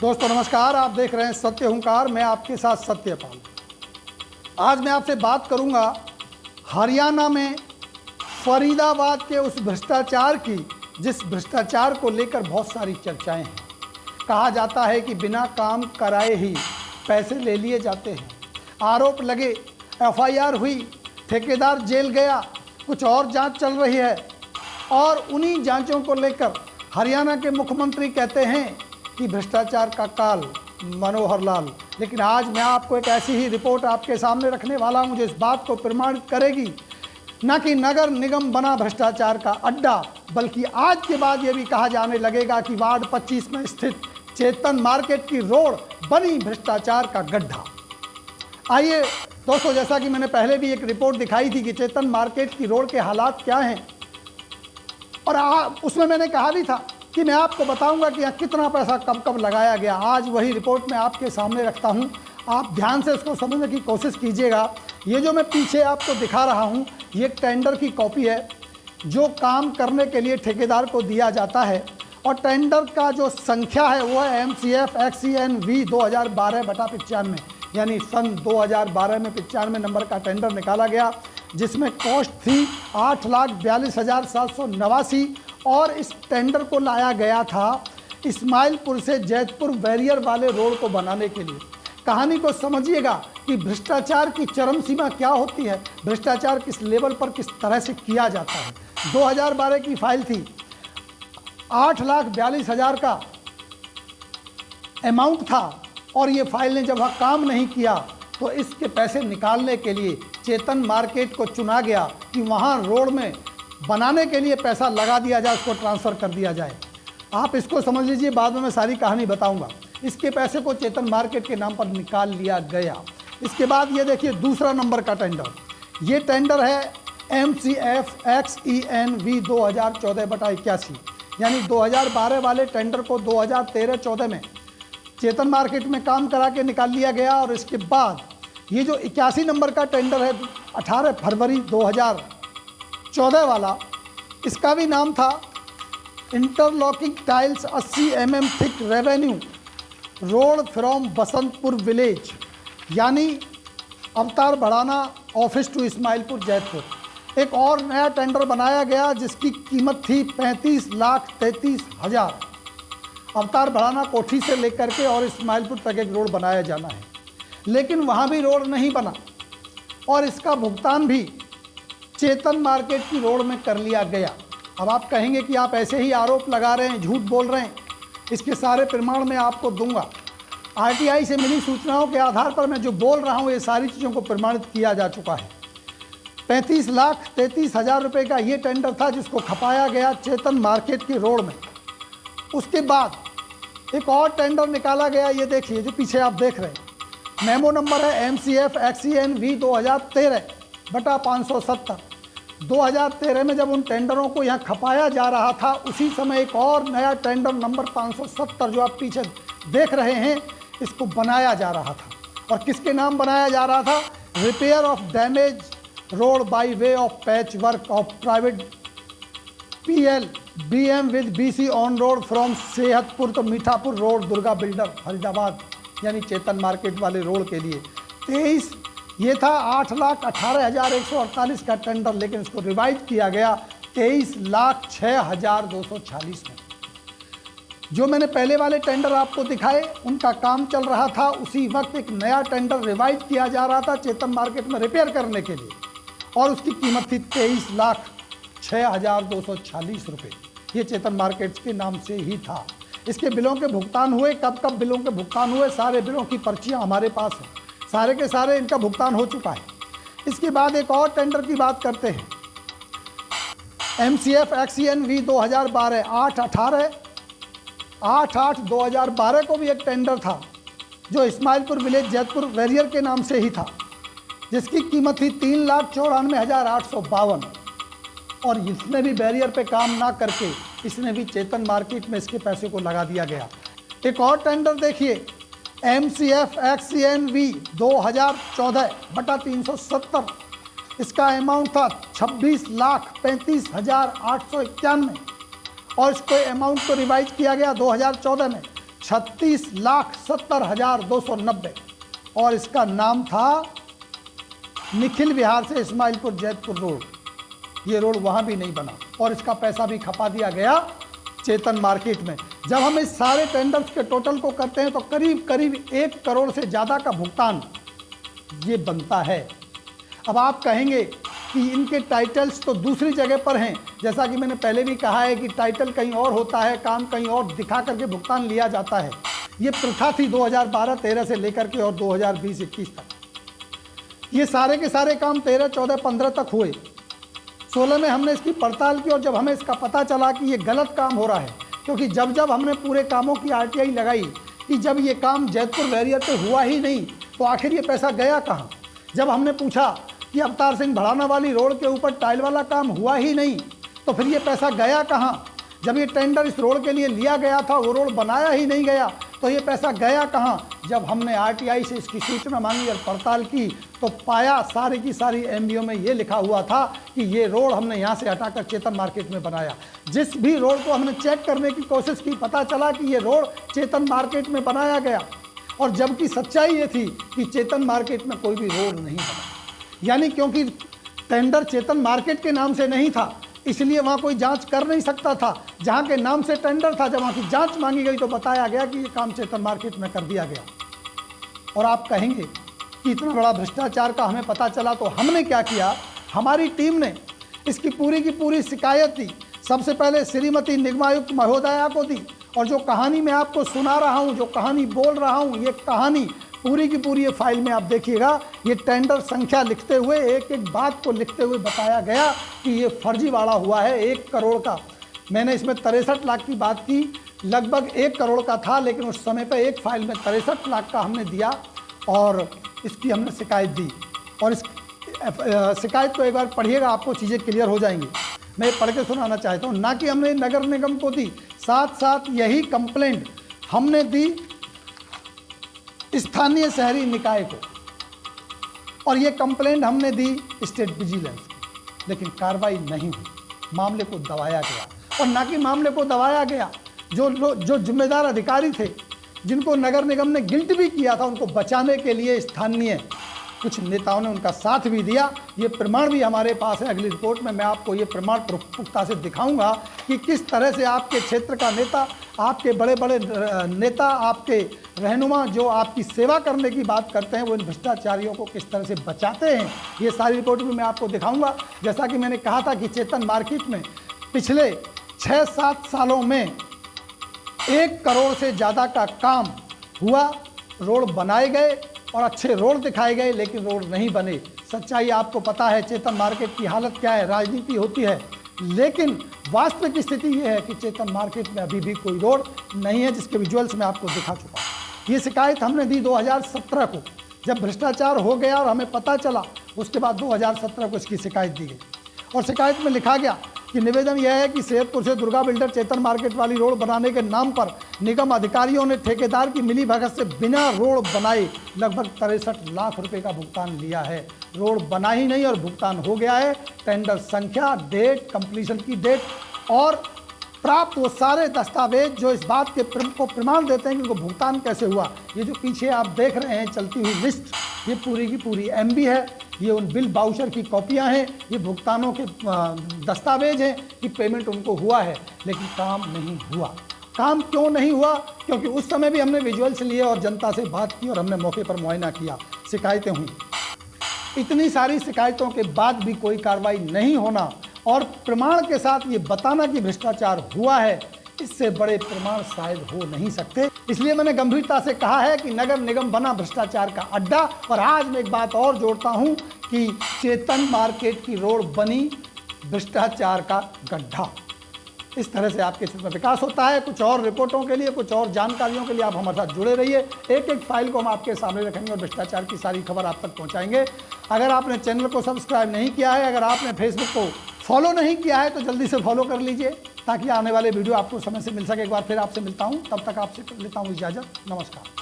दोस्तों नमस्कार, आप देख रहे हैं सत्य हुंकार। मैं आपके साथ सत्यपाल। आज मैं आपसे बात करूंगा हरियाणा में फरीदाबाद के उस भ्रष्टाचार की, जिस भ्रष्टाचार को लेकर बहुत सारी चर्चाएं हैं। कहा जाता है कि बिना काम कराए ही पैसे ले लिए जाते हैं। आरोप लगे, एफआईआर हुई, ठेकेदार जेल गया, कुछ और जांच चल रही है और उन्हीं जांचों को लेकर हरियाणा के मुख्यमंत्री कहते हैं कि भ्रष्टाचार का काल मनोहर लाल। लेकिन आज मैं आपको एक ऐसी ही रिपोर्ट आपके सामने रखने वाला हूं जो इस बात को प्रमाणित करेगी, न कि नगर निगम बना भ्रष्टाचार का अड्डा, बल्कि आज के बाद ये भी कहा जाने लगेगा कि वार्ड 25 में स्थित चेतन मार्केट की रोड बनी भ्रष्टाचार का गड्ढा। आइए दोस्तों, जैसा कि मैंने पहले भी एक रिपोर्ट दिखाई थी कि चेतन मार्केट की रोड के हालात क्या हैं, और उसमें मैंने कहा भी था कि मैं आपको बताऊंगा कि यहाँ कितना पैसा कब कब लगाया गया। आज वही रिपोर्ट मैं आपके सामने रखता हूँ, आप ध्यान से इसको समझने की कोशिश कीजिएगा। ये जो मैं पीछे आपको दिखा रहा हूँ, ये टेंडर की कॉपी है जो काम करने के लिए ठेकेदार को दिया जाता है, और टेंडर का जो संख्या है वो है MCF XCNV 2012/95, यानी सन 2012 में 95 नंबर का टेंडर निकाला गया, जिसमें कॉस्ट थी 8,42,789, और इस टेंडर को लाया गया था इस्माइलपुर से जैतपुर बैरियर वाले रोड को बनाने के लिए। कहानी को समझिएगा कि भ्रष्टाचार की चरम सीमा क्या होती है, भ्रष्टाचार किस लेवल पर किस तरह से किया जाता है। 2012 की फाइल थी, 8,42,000 का अमाउंट था, और ये फाइल ने जब वह काम नहीं किया तो इसके पैसे निकालने के लिए चेतन मार्केट को चुना गया कि वहाँ रोड में बनाने के लिए पैसा लगा दिया जाए, उसको ट्रांसफ़र कर दिया जाए। आप इसको समझ लीजिए, बाद में मैं सारी कहानी बताऊंगा। इसके पैसे को चेतन मार्केट के नाम पर निकाल लिया गया। इसके बाद ये देखिए दूसरा नंबर का टेंडर, ये टेंडर है MCF XENV 2014/81, यानी 2012 वाले टेंडर को 2013-14 में चेतन मार्केट में काम करा के निकाल लिया गया। और इसके बाद ये जो 81 नंबर का टेंडर है 18 फरवरी 2014 वाला, इसका भी नाम था interlocking tiles 80 mm thick revenue road from Basantpur village, यानी अवतार बढ़ाना ऑफिस टू इस्माइलपुर जैतपुर। एक और नया टेंडर बनाया गया जिसकी कीमत थी 35,33,000। अवतार बढ़ाना कोठी से लेकर के और इस्माइलपुर तक एक रोड बनाया जाना है, लेकिन वहाँ भी रोड नहीं बना, और इसका भुगतान भी चेतन मार्केट की रोड में कर लिया गया। अब आप कहेंगे कि आप ऐसे ही आरोप लगा रहे हैं, झूठ बोल रहे हैं। इसके सारे प्रमाण मैं आपको दूंगा। RTI से मिली सूचनाओं के आधार पर मैं जो बोल रहा हूँ, ये सारी चीज़ों को प्रमाणित किया जा चुका है। 35,33,000 रुपये का ये टेंडर था जिसको खपाया गया चेतन मार्केट की रोड में। उसके बाद एक और टेंडर निकाला गया, ये देखिए जो पीछे आप देख रहे हैं, मेमो नंबर है MCF XCNV 2013/570। 2013 में जब उन टेंडरों को यहाँ खपाया जा रहा था, उसी समय एक और नया टेंडर नंबर 570 जो आप पीछे देख रहे हैं, इसको बनाया जा रहा था। और किसके नाम बनाया जा रहा था? Repair of damage road by way of patch work of private PL BM with BC on road from Sehatpur तो मीठापुर रोड दुर्गा बिल्डर फरीदाबाद, यानी चेतन मार्केट वाले रोड के लिए 23। ये था 8,18,148 का टेंडर, लेकिन इसको रिवाइज किया गया 23,06,246 में। जो मैंने पहले वाले टेंडर आपको दिखाए उनका काम चल रहा था, उसी वक्त एक नया टेंडर रिवाइज किया जा रहा था चेतन मार्केट में रिपेयर करने के लिए, और उसकी कीमत थी 23,06,246 रुपये। ये चेतन मार्केट के नाम से ही था। इसके बिलों के भुगतान हुए, कब कब बिलों के भुगतान हुए, सारे बिलों की पर्चियाँ हमारे पास हैं, सारे के सारे इनका भुगतान हो चुका है। इसके बाद एक और टेंडर की बात करते हैं, MCF XCNV 2012 8/8/2012 को भी एक टेंडर था जो इस्माइलपुर विलेज जैतपुर बैरियर के नाम से ही था, जिसकी कीमत थी 3,94,852, और इसने भी बैरियर पे काम ना करके इसने भी चेतन मार्केट में इसके पैसे को लगा दिया गया। एक और टेंडर देखिए, MCF XCNV 2014/370, इसका अमाउंट था 26,35,891, और इसको अमाउंट को रिवाइज किया गया 2014 में 36,70,290 और इसका नाम था निखिल विहार से इस्माइलपुर जैतपुर रोड। ये रोड वहाँ भी नहीं बना और इसका पैसा भी खपा दिया गया चेतन मार्केट में। जब हम इस सारे टेंडर्स के टोटल को करते हैं तो करीब करीब 1 करोड़ से ज़्यादा का भुगतान ये बनता है। अब आप कहेंगे कि इनके टाइटल्स तो दूसरी जगह पर हैं, जैसा कि मैंने पहले भी कहा है कि टाइटल कहीं और होता है, काम कहीं और दिखा करके भुगतान लिया जाता है। ये प्रथा थी 2012-13 से लेकर के और 2020-21 तक। ये सारे के सारे काम 13, 14, 15 तक हुए। 16 में हमने इसकी पड़ताल की और जब हमें इसका पता चला कि ये गलत काम हो रहा है, क्योंकि जब जब हमने पूरे कामों की RTI लगाई कि जब ये काम जैतपुर बैरियर पे हुआ ही नहीं तो आखिर ये पैसा गया कहाँ। जब हमने पूछा कि अवतार सिंह भड़ाना वाली रोड के ऊपर टाइल वाला काम हुआ ही नहीं तो फिर ये पैसा गया कहाँ। जब ये टेंडर इस रोड के लिए लिया गया था, वो रोड बनाया ही नहीं गया तो ये पैसा गया कहाँ। जब हमने RTI से इसकी सूचना मांगी और पड़ताल की तो पाया सारी की सारी MBO में ये लिखा हुआ था कि ये रोड हमने यहाँ से हटाकर चेतन मार्केट में बनाया। जिस भी रोड को हमने चेक करने की कोशिश की, पता चला कि ये रोड चेतन मार्केट में बनाया गया और जबकि सच्चाई ये थी कि चेतन मार्केट में कोई भी रोड नहीं बना। यानी क्योंकि टेंडर चेतन मार्केट के नाम से नहीं था इसलिए वहाँ कोई जांच कर नहीं सकता था। जहाँ के नाम से टेंडर था, जब वहाँ की जांच मांगी गई तो बताया गया कि ये काम चेतन मार्केट में कर दिया गया। और आप कहेंगे कि इतना बड़ा भ्रष्टाचार का हमें पता चला तो हमने क्या किया। हमारी टीम ने इसकी पूरी की पूरी शिकायत दी। सबसे पहले श्रीमती निगमायुक्त महोदया को दी और जो कहानी मैं आपको सुना रहा हूँ, जो कहानी बोल रहा हूँ, ये कहानी पूरी की पूरी ये फाइल में आप देखिएगा। ये टेंडर संख्या लिखते हुए एक एक बात को लिखते हुए बताया गया कि ये फर्जीवाड़ा हुआ है 1 करोड़ का। मैंने इसमें 63 लाख की बात की, लगभग 1 करोड़ का था, लेकिन उस समय पे एक फाइल में 63 लाख का हमने दिया और इसकी हमने शिकायत दी। और इस शिकायत को एक बार पढ़िएगा, आपको चीज़ें क्लियर हो जाएंगी। मैं पढ़ के सुनाना चाहता हूँ। ना कि हमने नगर निगम को दी, साथ साथ यही कंप्लेंट हमने दी स्थानीय शहरी निकाय को और ये कंप्लेंट हमने दी स्टेट विजिलेंस को, लेकिन कार्रवाई नहीं हुई। मामले को दबाया गया और ना कि मामले को दबाया गया, जो जिम्मेदार अधिकारी थे जिनको नगर निगम ने गिल्ट भी किया था, उनको बचाने के लिए स्थानीय कुछ नेताओं ने उनका साथ भी दिया। ये प्रमाण भी हमारे पास है। अगली रिपोर्ट में मैं आपको ये प्रमाण पुख्ता से दिखाऊंगा कि किस तरह से आपके क्षेत्र का नेता, आपके बड़े बड़े नेता, आपके रहनुमा जो आपकी सेवा करने की बात करते हैं, वो इन भ्रष्टाचारियों को किस तरह से बचाते हैं। ये सारी रिपोर्ट भी मैं आपको दिखाऊंगा। जैसा कि मैंने कहा था कि चेतन मार्केट में पिछले 6-7 सालों में 1 करोड़ से ज़्यादा का काम हुआ। रोड बनाए गए और अच्छे रोड दिखाए गए, लेकिन रोड नहीं बने। सच्चाई आपको पता है चेतन मार्केट की हालत क्या है। राजनीति होती है, लेकिन वास्तविक स्थिति ये है कि चेतन मार्केट में अभी भी कोई रोड नहीं है, जिसके विजुअल्स मैं आपको दिखा चुका हूँ। ये शिकायत हमने दी 2017 को, जब भ्रष्टाचार हो गया और हमें पता चला। उसके बाद 2017 को इसकी शिकायत दी गई और शिकायत में लिखा गया कि निवेदन यह है कि सैयदपुर से दुर्गा बिल्डर चेतन मार्केट वाली रोड बनाने के नाम पर निगम अधिकारियों ने ठेकेदार की मिलीभगत से बिना रोड बनाए लगभग 63 लाख रुपए का भुगतान लिया है। रोड बना ही नहीं और भुगतान हो गया है। टेंडर संख्या, डेट, कंप्लीशन की डेट और प्राप्त वो सारे दस्तावेज जो इस बात के को प्रमाण देते हैं कि उनको भुगतान कैसे हुआ। ये जो पीछे आप देख रहे हैं चलती हुई लिस्ट, ये पूरी की पूरी MB है। ये उन बिल बाउचर की कॉपियां हैं, ये भुगतानों के दस्तावेज हैं कि पेमेंट उनको हुआ है, लेकिन काम नहीं हुआ। काम क्यों नहीं हुआ? क्योंकि उस समय भी हमने विजुअल्स लिए और जनता से बात की और हमने मौके पर मुआयना किया। शिकायतें हुई, इतनी सारी शिकायतों के बाद भी कोई कार्रवाई नहीं होना और प्रमाण के साथ ये बताना कि भ्रष्टाचार हुआ है, इससे बड़े प्रमाण शायद हो नहीं सकते। इसलिए मैंने गंभीरता से कहा है कि नगर निगम बना भ्रष्टाचार का अड्डा। और आज मैं एक बात और जोड़ता हूं कि चेतन मार्केट की रोड बनी भ्रष्टाचार का गड्ढा। इस तरह से आपके क्षेत्र में विकास होता है। कुछ और रिपोर्टों के लिए, कुछ और जानकारियों के लिए आप हमारे साथ जुड़े रहिए। एक एक फाइल को हम आपके सामने रखेंगे और भ्रष्टाचार की सारी खबर आप तक पहुंचाएंगे। अगर आपने चैनल को सब्सक्राइब नहीं किया है, अगर आपने फेसबुक को फॉलो नहीं किया है, तो जल्दी से फॉलो कर लीजिए ताकि आने वाले वीडियो आपको समय से मिल सके। एक बार फिर आपसे मिलता हूं, तब तक आपसे लेता हूं इजाज़त। नमस्कार।